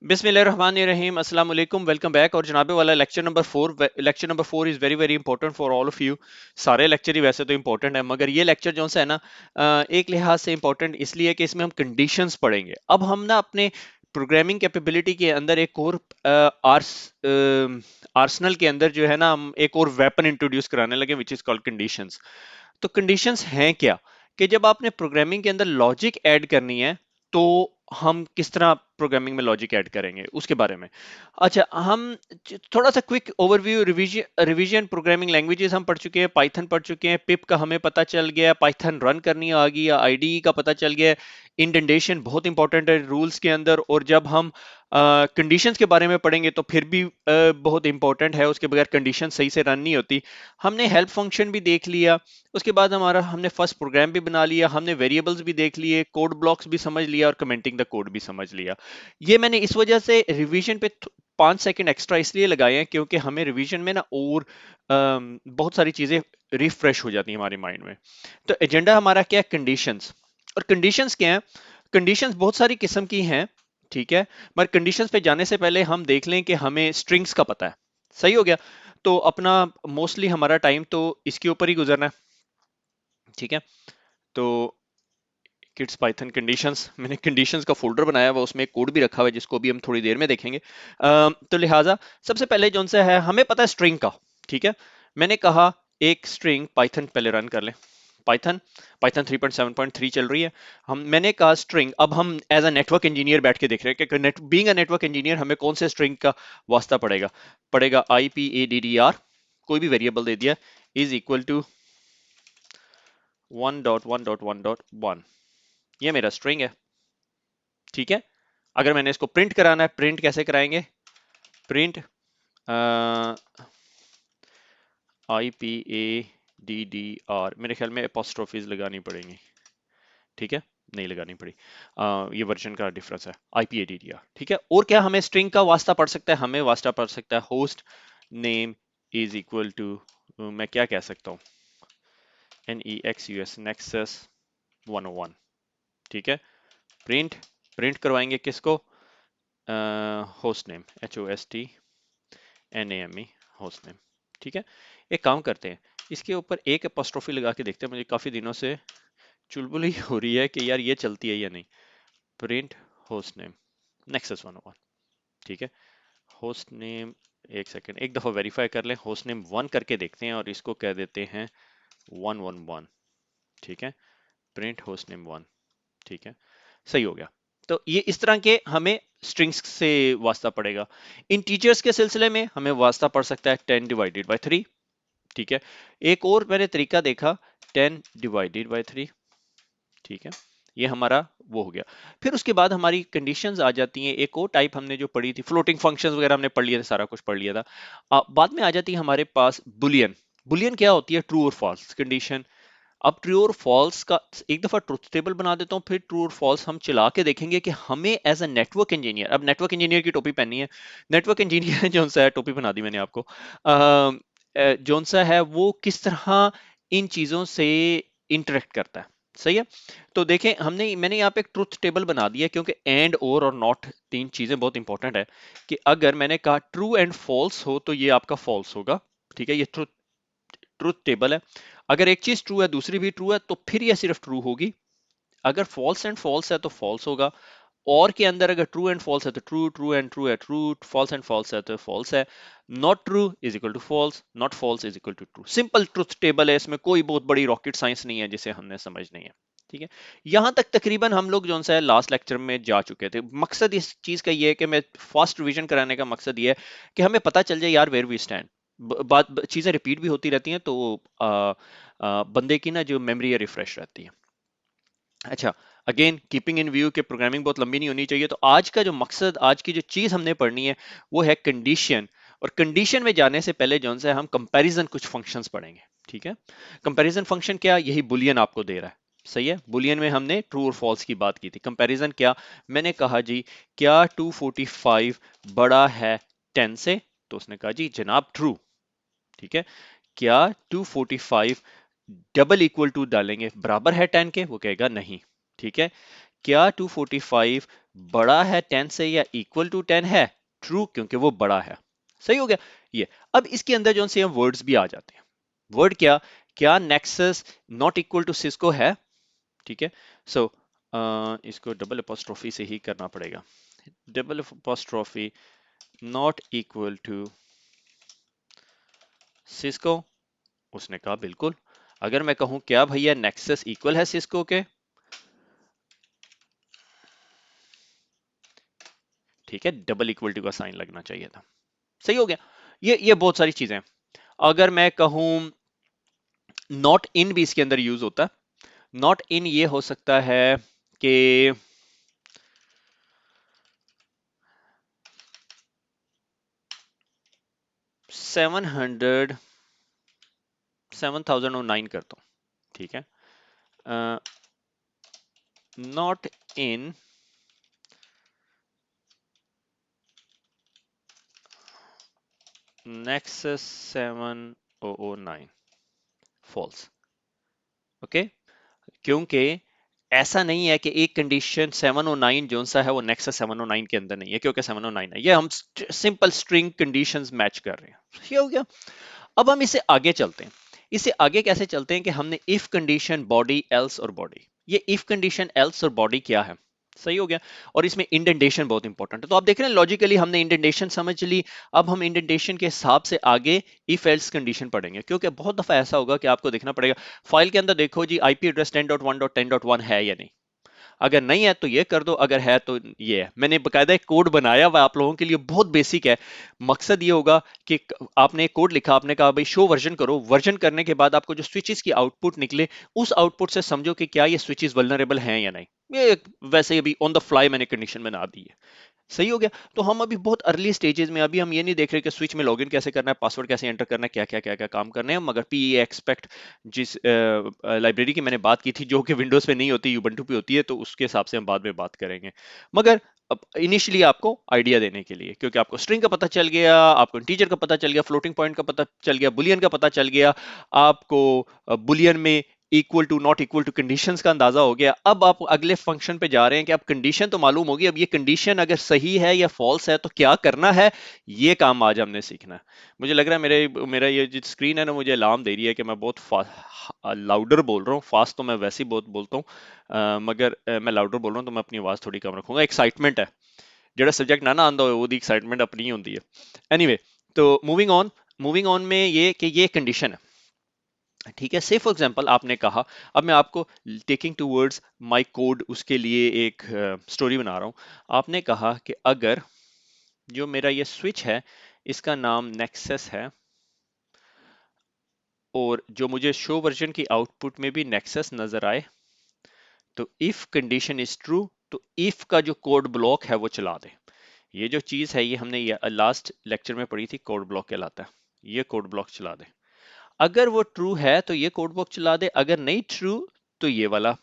बिस्मिल्लाहिर्रहमानिर्रहीम अस्सलाम वालेकुम वेलकम बैक। और जनाबे वाला lecture number 4 is very very important for all of you. सारे लेक्चर ही वैसे तो इंपॉर्टेंट है, मगर ये लेक्चर जो सा है ना, एक लिहाज से इंपॉर्टेंट इसलिए कि इसमें हम कंडीशंस पढ़ेंगे। अब हम ना अपने प्रोग्रामिंग कैपेबिलिटी के अंदर एक और आर्सनल के अंदर जो है ना, हम एक और वेपन इंट्रोड्यूस कराने लगे विच इज कॉल्ड कंडीशंस। तो कंडीशंस हैं क्या, कि जब आपने प्रोग्रामिंग के अंदर लॉजिक ऐड करनी है तो हम किस तरह प्रोग्रामिंग में लॉजिक ऐड करेंगे उसके बारे में। अच्छा, हम थोड़ा सा quick overview, revision revision programming languages हम पढ़ चुके हैं, पाइथन पढ़ चुके हैं, पिप का हमें पता चल गया, पाइथन रन करनी आ गई, या आईडीई का पता चल गया। इंडेंटेशन बहुत इंपॉर्टेंट है रूल्स के अंदर, और जब हम कंडीशंस के बारे में पढ़ेंगे तो फिर भी बहुत इंपॉर्टेंट है, उसके बगैर कंडीशन सही से रन नहीं होती। हमने हेल्प फंक्शन भी देख लिया, उसके बाद हमने फर्स्ट प्रोग्राम भी बना लिया, हमने वेरिएबल्स भी देख लिए, कोड ब्लॉक्स भी समझ लिया, और कमेंटिंग द कोड भी समझ लिया। ये मैंने इस वजह से रिवीजन पे 5 सेकंड एक्स्ट्रा इसलिए लगाए हैं क्योंकि हमें रिवीजन में ना और बहुत सारी चीजें रिफ्रेश हो जाती हैं हमारे माइंड में। तो एजेंडा हमारा क्या है? कंडीशंस। और कंडीशंस क्या है? कंडीशंस बहुत सारी किस्म की हैं, ठीक है। मगर कंडीशंस पे जाने से पहले हम देख लें कि हमें स्ट्रिंग्स का पता है। सही हो गया। तो अपना मोस्टली हमारा टाइम तो इसके ऊपर ही गुजरना है, ठीक है। तो किड्स पाइथन कंडीशंस, मैंने कंडीशंस का फोल्डर बनाया हुआ, उसमें एक कोड भी रखा हुआ है जिसको भी हम थोड़ी देर में देखेंगे। तो लिहाजा सबसे पहले जो सा है, हमें पता है स्ट्रिंग का, ठीक है। मैंने कहा एक स्ट्रिंग पाइथन पहले रन कर लें। पाइथन पाइथन 3.7.3 चल रही है। मैंने कहा स्ट्रिंग। अब हम एज अ नेटवर्क इंजीनियर बैठ के देख रहे हैं कि बीइंग अ नेटवर्क इंजीनियर हमें कौन से स्ट्रिंग का वास्ता पड़ेगा। IPADDR, कोई भी वेरिएबल दे दिया, इज इक्वल टू 1.1.1.1। ये मेरा स्ट्रिंग है, ठीक है। अगर मैंने इसको प्रिंट कराना है, प्रिंट कैसे कराएंगे? प्रिंट IPADDR, मेरे ख्याल में एपोस्ट्रोफीज लगानी पड़ेंगी, ठीक है। नहीं लगानी पड़ी, ये वर्जन का डिफरेंस है। IPADDR, ठीक है। और क्या हमें स्ट्रिंग का वास्ता पड़ सकता है? हमें वास्ता पड़ सकता है host name is equal to, मैं क्या कह सकता हूँ, NEXUS नेक्सस 101, ठीक है। प्रिंट प्रिंट करवाएंगे किसको? Host name, HOSTNAME, host name, ठीक है। एक काम करते हैं, इसके ऊपर एक एपोस्ट्रोफी लगा के देखते हैं। मुझे काफी दिनों से चुलबुल ही हो रही है कि यार ये चलती है या नहीं। प्रिंट होस्ट नेम नेक्सस 101, ठीक है। होस्ट नेम, एक सेकेंड, एक दफा वेरीफाई कर लें। होस्ट नेम 1 करके देखते हैं और इसको कह देते हैं 111, ठीक है। प्रिंट होस्ट नेम 1, ठीक है, सही हो गया। तो ये इस तरह के हमें स्ट्रिंग्स से वास्ता पड़ेगा। इंटीजर्स के सिलसिले में हमें वास्ता पड़ सकता है 10/3, ठीक है। एक और मैंने तरीका देखा, 10/3, ठीक है। ये हमारा वो हो गया। फिर उसके बाद हमारी कंडीशंस आ जाती हैं। एक और टाइप हमने जो पढ़ी थी, फ्लोटिंग फंक्शंस वगैरह हमने पढ़ लिया था, सारा कुछ पढ़ लिया था। बाद में आ जाती है हमारे पास बुलियन। बुलियन क्या होती है? ट्रू और फॉल्स कंडीशन। अब ट्रू और फॉल्स का एक दफा ट्रुथ टेबल बना देता हूँ, फिर ट्रू और फॉल्स हम चला के देखेंगे कि हमें एज अ नेटवर्क इंजीनियर, अब नेटवर्क इंजीनियर की टोपी पहनी है, नेटवर्क इंजीनियर जो सा है, टोपी बना दी मैंने आपको, जो सा है वो किस तरह इन चीजों से इंटरेक्ट करता है। सही है। तो देखें, मैंने यहाँ पे एक ट्रुथ टेबल बना दिया, क्योंकि एंड और नॉट, तीन चीजें बहुत इंपॉर्टेंट है। कि अगर मैंने कहा ट्रू एंड फॉल्स हो तो ये आपका फॉल्स होगा, ठीक है। ये ट्रुथ ट्रुथ टेबल है। अगर एक चीज ट्रू है, दूसरी भी ट्रू है, तो फिर ये सिर्फ ट्रू होगी। अगर फॉल्स एंड फॉल्स है तो फॉल्स होगा। और के अंदर अगर ट्रू एंड फॉल्स है तो ट्रू, ट्रू एंड ट्रू है ट्रू, फॉल्स एंड फॉल्स है तो फॉल्स है। Not true is equal to false, not false is equal to true. Simple truth table है, इसमें कोई बहुत बड़ी रॉकेट साइंस नहीं है जिसे हमने समझनी है, ठीक है। यहां तक तकरीबन हम लोग जो है लास्ट लेक्चर में जा चुके थे। मकसद इस चीज का ये है कि मैं फास्ट रिवीजन कराने का मकसद ये है कि हमें पता चल जाए यार वेयर वी स्टैंड। बात चीजें रिपीट भी होती रहती हैं, तो बंदे की ना जो मेमोरी है रिफ्रेश रहती है। अच्छा, अगेन कीपिंग इन व्यू के प्रोग्रामिंग बहुत लंबी नहीं होनी चाहिए, तो आज का जो मकसद, आज की जो चीज हमने पढ़नी है वो है कंडीशन। और कंडीशन में जाने से पहले जो है हम कंपैरिजन कुछ फंक्शंस पढ़ेंगे, ठीक है। कंपैरिजन फंक्शन क्या? यही बुलियन आपको दे रहा है, सही है। बुलियन में हमने ट्रू और फॉल्स की बात की थी। कंपैरिजन क्या? मैंने कहा जी, क्या 245 बड़ा है 10 से? तो उसने कहा जी जनाब ट्रू, ठीक है। क्या 245 डबल इक्वल टू डालेंगे बराबर है 10 के? वो कहेगा नहीं, ठीक है। क्या 245 बड़ा है 10 से या इक्वल टू 10 है, ट्रू, क्योंकि वो बड़ा है। सही हो गया ये। अब इसके अंदर जो से वर्ड्स भी आ जाते हैं। वर्ड क्या, क्या Nexus not equal to Cisco है? ठीक है, सो इसको डबल अपोस्ट्रोफी से ही करना पड़ेगा। Double apostrophe not equal to Cisco. उसने कहा बिल्कुल। अगर मैं कहूं क्या भैया नेक्सस इक्वल है सिस्को के, ठीक है, डबल इक्वलिटी का साइन लगना चाहिए था। सही हो गया। ये बहुत सारी चीजें हैं। अगर मैं कहूं नॉट इन भी इसके अंदर यूज होता है। नॉट इन ये हो सकता है कि 700 7009 कर दो, ठीक है, not in Nexus 7009 false. Okay, क्योंकि ऐसा नहीं है कि एक कंडीशन 709 जो सा है वो नेक्सस 709 के अंदर नहीं है, क्योंकि 709 है, ये हम सिंपल स्ट्रिंग कंडीशंस मैच कर रहे हैं। ये हो गया। अब हम इसे आगे चलते हैं। इसे आगे कैसे चलते हैं कि हमने इफ कंडीशन बॉडी एल्स और बॉडी, ये इफ कंडीशन एल्स और बॉडी क्या है? सही हो गया। और इसमें इंडेंटेशन बहुत इंपॉर्टेंट है। तो आप देख रहे हैं लॉजिकली हमने इंडेंटेशन समझ ली। अब हम इंडेंटेशन के हिसाब से आगे इफ एल्स कंडीशन पढ़ेंगे, क्योंकि बहुत दफा ऐसा होगा कि आपको देखना पड़ेगा फाइल के अंदर, देखो जी आईपी एड्रेस 10.1.10.1 है या नहीं। अगर नहीं है तो ये कर दो, अगर है तो ये है। मैंने बकायदा एक कोड बनाया हुआ आप लोगों के लिए, बहुत बेसिक है। मकसद ये होगा कि आपने एक कोड लिखा, आपने कहा भाई शो वर्जन करो, वर्जन करने के बाद आपको जो स्विचेस की आउटपुट निकले, उस आउटपुट से समझो कि क्या ये स्विचेस वल्नरेबल हैं या नहीं। ये वैसे ही अभी ऑन द फ्लाई मैंने कंडीशन बना दी है। सही हो गया। तो हम अभी बहुत अर्ली स्टेजेस में, अभी हम ये नहीं देख रहे कि स्विच में लॉगिन कैसे करना है, पासवर्ड कैसे एंटर करना है, क्या क्या काम करने हैं, मगर पी एक्सपेक्ट जिस लाइब्रेरी की मैंने बात की थी, जो कि विंडोज पे नहीं होती, यूबंटू पे होती है, तो उसके हिसाब से हम बाद में बात करेंगे। मगर इनिशियली आपको आइडिया देने के लिए, क्योंकि आपको स्ट्रिंग का पता चल गया, आपको इंटीजर का पता चल गया, फ्लोटिंग पॉइंट का पता चल गया, बुलियन का पता चल गया, आपको बुलियन में equal to not equal to conditions का अंदाजा हो गया। अब आप अगले फंक्शन पे जा रहे हैं कि अब कंडीशन तो मालूम होगी, अब ये कंडीशन अगर सही है या फॉल्स है तो क्या करना है, ये काम आज हमने सीखना है। मुझे लग रहा है मेरे मेरा ये जो स्क्रीन है ना, मुझे अलार्म दे रही है कि मैं बहुत लाउडर बोल रहा हूँ। फास्ट तो मैं वैसे ही बहुत बोलता हूँ, मगर मैं लाउडर बोल रहा हूँ तो मैं अपनी आवाज थोड़ी कम रखूंगा। एक्साइटमेंट है, ਜਿਹੜਾ सब्जेक्ट ना आंदा हो ਉਹਦੀ एक्साइटमेंट अपनी ही होती है। एनीवे, तो मूविंग ऑन में ये कि ये कंडीशन है, ठीक है। से फॉर एग्जांपल आपने कहा, अब मैं आपको टेकिंग टूवर्ड्स माय कोड उसके लिए एक स्टोरी बना रहा हूं। आपने कहा कि अगर जो मेरा ये स्विच है इसका नाम नेक्सस है, और जो मुझे शो वर्जन की आउटपुट में भी नेक्सस नजर आए, तो इफ कंडीशन इज ट्रू तो इफ का जो कोड ब्लॉक है वो चला दे। ये जो चीज है ये हमने लास्ट लेक्चर में पढ़ी थी, कोड ब्लॉक कहलाता है। ये कोड ब्लॉक चला दे। अगर वो ट्रू है तो ये कोड ब्लॉक चला दे, अगर नहीं ट्रू तो ये वाला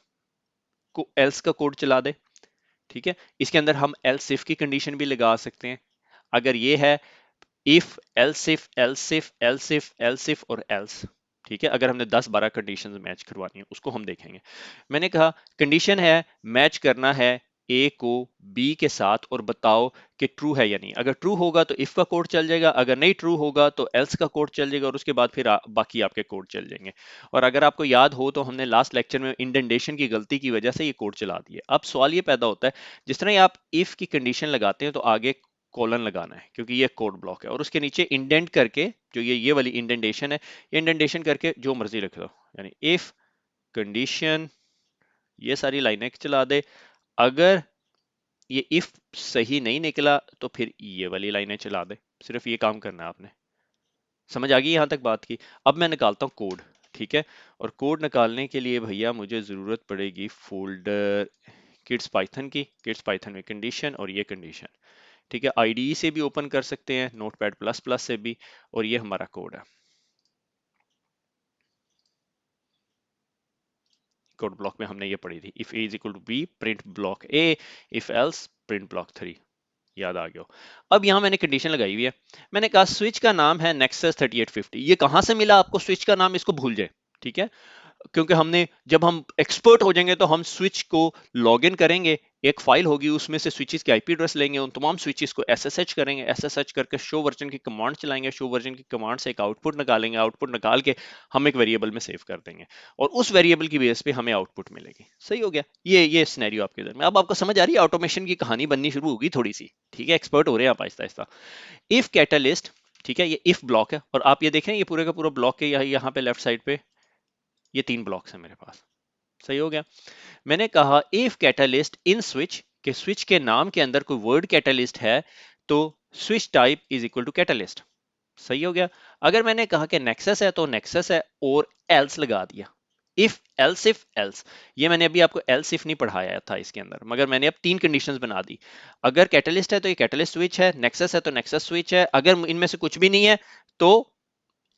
को एल्स का कोड चला दे। ठीक है, इसके अंदर हम एल्स इफ की कंडीशन भी लगा सकते हैं। अगर ये है if else if else if else if else if और एल्स, ठीक है। अगर हमने 10-12 कंडीशंस मैच करवानी है उसको हम देखेंगे। मैंने कहा कंडीशन है मैच करना है ए को बी के साथ, और बताओ कि ट्रू है या नहीं। अगर ट्रू होगा तो इफ का कोड चल जाएगा, अगर नहीं ट्रू होगा तो एल्स का कोड चल जाएगा, और उसके बाद फिर बाकी आपके कोड चल जाएंगे। और अगर आपको याद हो तो हमने लास्ट लेक्चर में इंडेंटेशन की गलती की वजह से ये कोड चला दिए। अब सवाल ये पैदा होता है, जिस तरह ही आप इफ की कंडीशन लगाते हैं तो आगे कॉलन लगाना है, क्योंकि ये कोड ब्लॉक है, और उसके नीचे इंडेंट करके, जो ये वाली इंडेंटेशन है, ये इंडेंटेशन करके जो मर्जी लिख दो, यानी इफ कंडीशन, ये सारी लाइनें चला दे। अगर ये इफ सही नहीं निकला तो फिर ये वाली लाइनें चला दे। सिर्फ ये काम करना है आपने। समझ आ गई यहां तक बात की? अब मैं निकालता हूँ कोड, ठीक है। और कोड निकालने के लिए भैया मुझे जरूरत पड़ेगी फोल्डर किड्स पाइथन की, किड्स पाइथन में कंडीशन और ये कंडीशन, ठीक है। आईडीई से भी ओपन कर सकते हैं, नोटपैड प्लस प्लस से भी, और ये हमारा कोड है। कोड ब्लॉक में हमने ये पढ़ी थी, if a is equal to b print block a, if else print block 3। याद आ गया। अब यहां मैंने कंडीशन लगाई हुई है। मैंने कहा स्विच का नाम है नेक्सस 3850। ये कहां से मिला आपको स्विच का नाम, इसको भूल जाए, ठीक है। क्योंकि हमने, जब हम एक्सपर्ट हो जाएंगे तो हम स्विच को लॉग इन करेंगे, एक फाइल होगी उसमें से स्विचेस की आईपी एड्रेस लेंगे, उन तमाम स्विचेस को एसएसएच करेंगे, एसएसएच करके शो वर्जन की कमांड चलाएंगे, शो वर्जन की कमांड से एक आउटपुट निकालेंगे, आउटपुट निकाल के हम एक वेरिएबल में सेव कर देंगे और उस वेरिएबल की बेस पे हमें आउटपुट मिलेगी। सही हो गया, ये सिनेरियो आपके इधर में। अब आपको समझ आ रही है, ऑटोमेशन की कहानी बननी शुरू होगी थोड़ी सी, ठीक है, एक्सपर्ट हो रहे हैं आप आहिस्ता आहिस्ता। इफ कैटलिस्ट, ठीक है, ये इफ ब्लॉक है और आप ये देखें ये पूरे का पूरा ब्लॉक है, यहाँ पे लेफ्ट साइड पे ये 3 ब्लॉक्स हैं मेरे पास। सही हो गया। मैंने कहा इफ कैटलिस्ट इन स्विच, के स्विच के नाम के अंदर कोई वर्ड कैटलिस्ट है तो switch type is equal to Catalyst. सही हो गया। अगर मैंने कहा कि नेक्सस है तो नेक्सस है और एल्स लगा दिया, इफ एल्स, ये मैंने अभी आपको एल्स इफ नहीं पढ़ाया था इसके अंदर, मगर मैंने अब 3 कंडीशंस बना दी। अगर कैटलिस्ट है तो ये कैटलिस्ट स्विच है, नेक्सस है तो नेक्सस स्विच है, अगर इनमें से कुछ भी नहीं है तो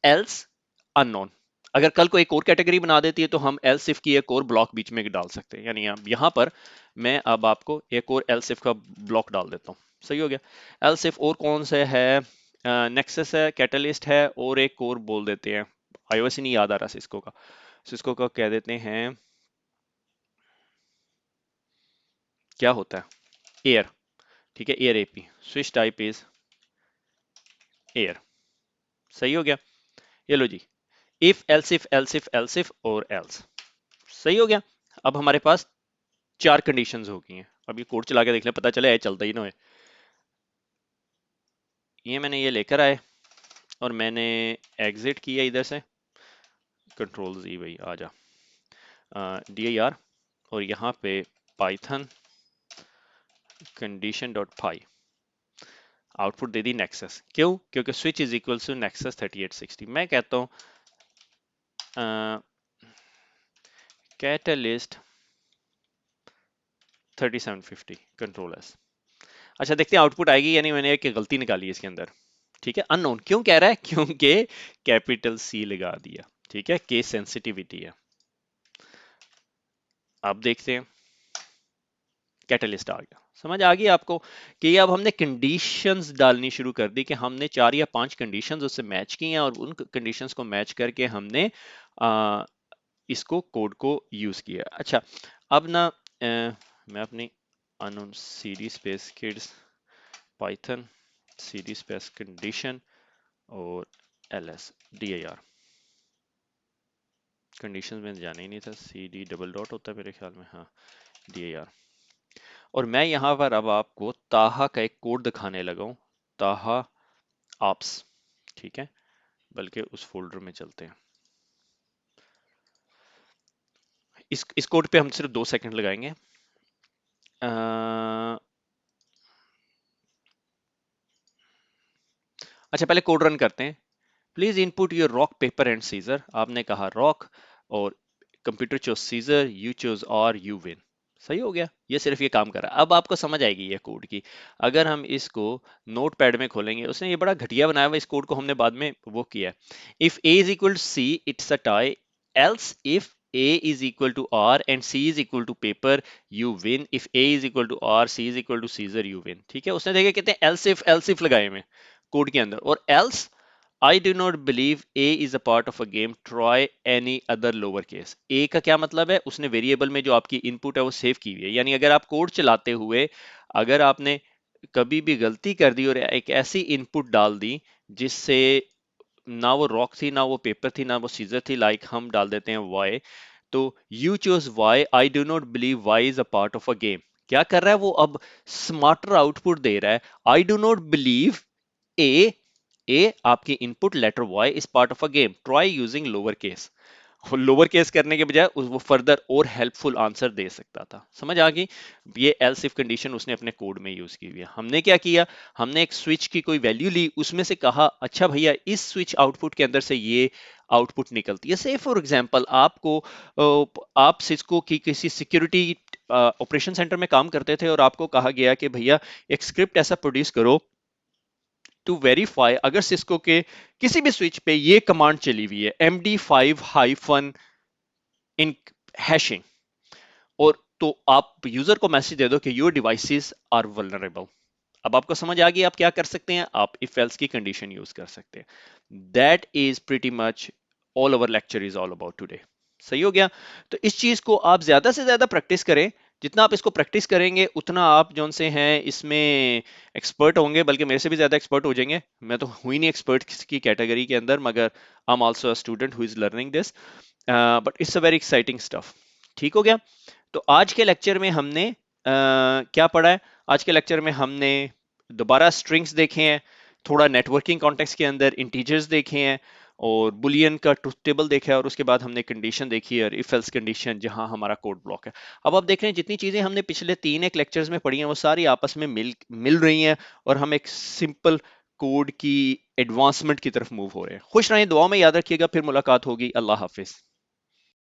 एल्स अननोन। अगर कल को एक और कैटेगरी बना देती है तो हम एल्स इफ की एक और ब्लॉक बीच में डाल सकते हैं, यानी अब यहां पर मैं अब आपको एक और एल्स इफ का ब्लॉक डाल देता हूं। सही हो गया। एल्स इफ और कौन से है, नेक्सस है, कैटलिस्ट है और एक और बोल देते हैं, आईओएस नहीं याद आ रहा सिस्को का, सिस्को का कह देते हैं क्या होता है, एयर। ठीक है, air AP, switch type is air. सही हो गया। ये लो जी, if else if else if else if और एल्स। सही हो गया। अब हमारे पास 4 कंडीशंस हो गई हैं। अब ये कोड चला के देख लें, पता चले चलता ही ना है। ये मैंने ये लेकर आए और मैंने एग्जिट किया इधर से, कंट्रोल जी भाई आ जा, dir, और यहाँ पे Python condition dot py, output दे दी नेक्सस। क्यों? क्योंकि switch is equal to Nexus 3860। मैं कहता हूँ कैटलिस्ट 3750 कंट्रोल एस। अच्छा देखते हैं आउटपुट आएगी, यानी मैंने एक गलती निकाली है इसके अंदर। ठीक है, अननोन क्यों कह रहा है, क्योंकि कैपिटल सी लगा दिया। ठीक है, केस सेंसिटिविटी है। अब देखते हैं, कैटलिस्ट आ गया। समझ आ गई आपको कि अब हमने कंडीशंस डालनी शुरू कर दी, कि हमने 4 या 5 कंडीशंस उससे मैच की हैं और उन कंडीशंस को मैच करके हमने इसको कोड को यूज किया। अच्छा, अब ना मैं अपनी unknown cd space kids Python cd space condition और ls dir, कंडीशन में जाना ही नहीं था, cd डबल डॉट होता है मेरे ख्याल में, हाँ dir। और मैं यहाँ पर अब आपको ताहा का एक कोड दिखाने लगा हूँ, ताहा आप्स। ठीक है, बल्कि उस फोल्डर में चलते हैं। इस कोड पे हम सिर्फ 2 सेकंड लगाएंगे। अच्छा, पहले कोड रन करते हैं। Please input your rock paper and scissor. आपने कहा रॉक और computer choose scissor, you choose और यू विन। सही हो गया, ये सिर्फ ये काम कर रहा है। अब आपको समझ आएगी ये कोड की। अगर हम इसको नोट पैड में खोलेंगे, उसने ये बड़ा घटिया बनाया हुआ, इस कोड को हमने बाद में वो किया है। If a is equal to c it's a tie, else if a is equal to r and c is equal to paper you win, if a is equal to r c is equal to caesar you win। ठीक है, उसने देखे कितने else if लगाए में code के अंदर। और else I do not believe A is a part of a game, try any other lower case। A का क्या मतलब है, उसने वेरिएबल में जो आपकी इनपुट है वो सेव की हुई है, यानी अगर आप कोड चलाते हुए अगर आपने कभी भी गलती कर दी और एक ऐसी इनपुट डाल दी जिससे ना वो रॉक थी, ना वो पेपर थी, ना वो सीजर थी, लाइक हम डाल देते हैं वाई, तो you choose y, I do not believe y is a part of a game. क्या कर रहा है वो, अब स्मार्टर आउटपुट दे रहा है। I do not believe a आपकी input letter y is part of a game, try using lower case. Lower case करने के बजाय वो फर्दर और हेल्पफुल आंसर दे सकता था। समझ आ गई? ये एल्स इफ कंडीशन उसने अपने कोड में यूज की हुई है। हमने क्या किया, हमने एक स्विच की कोई वैल्यू ली, उसमें से कहा अच्छा भैया इस स्विच आउटपुट के अंदर से ये आउटपुट निकलती है। से फॉर एग्जांपल आपको आप सिस्को की किसी सिक्योरिटी ऑपरेशन सेंटर में काम करते थे और आपको कहा गया कि भैया एक स्क्रिप्ट ऐसा प्रोड्यूस करो टू वेरीफाई अगर सिस्को के किसी भी स्विच पे ये कमांड चली हुई है MD5 हाइफन इन हैशिंग, और तो आप यूजर को मैसेज दे दो कि योर डिवाइसेस आर वल्नरेबल। अब आपको समझ आ गई आप क्या कर सकते हैं, आप इफ एल्स की कंडीशन यूज कर सकते हैं। That is pretty much all over lecture is all about today. सही हो गया। तो इस चीज को आप ज्यादा से ज्यादा प्रैक्टिस करें। जितना आप इसको प्रैक्टिस करेंगे उतना आप जौन से हैं इसमें एक्सपर्ट होंगे, बल्कि मेरे से भी ज्यादा एक्सपर्ट हो जाएंगे। मैं तो हुई नहीं एक्सपर्ट की कैटेगरी के अंदर, मगर I am also a student who is learning this, but it's a very exciting stuff. ठीक हो गया। तो आज के लेक्चर में हमने क्या पढ़ा है? आज के लेक्चर में हमने दोबारा स्ट्रिंग्स देखे हैं, थोड़ा नेटवर्किंग कॉन्टेक्स्ट के अंदर इंटीजर्स देखे हैं, और बुलियन का ट्रुथ टेबल देखा है, और उसके बाद हमने कंडीशन देखी है, इफ एल्स कंडीशन, जहां हमारा कोड ब्लॉक है। अब आप देख रहे हैं जितनी चीजें हमने पिछले 3 एक लेक्चर्स में पढ़ी हैं वो सारी आपस में मिल मिल रही हैं, और हम एक सिंपल कोड की एडवांसमेंट की तरफ मूव हो रहे हैं। खुश रहें, दुआ में याद रखिएगा, फिर मुलाकात होगी। अल्लाह हाफिज।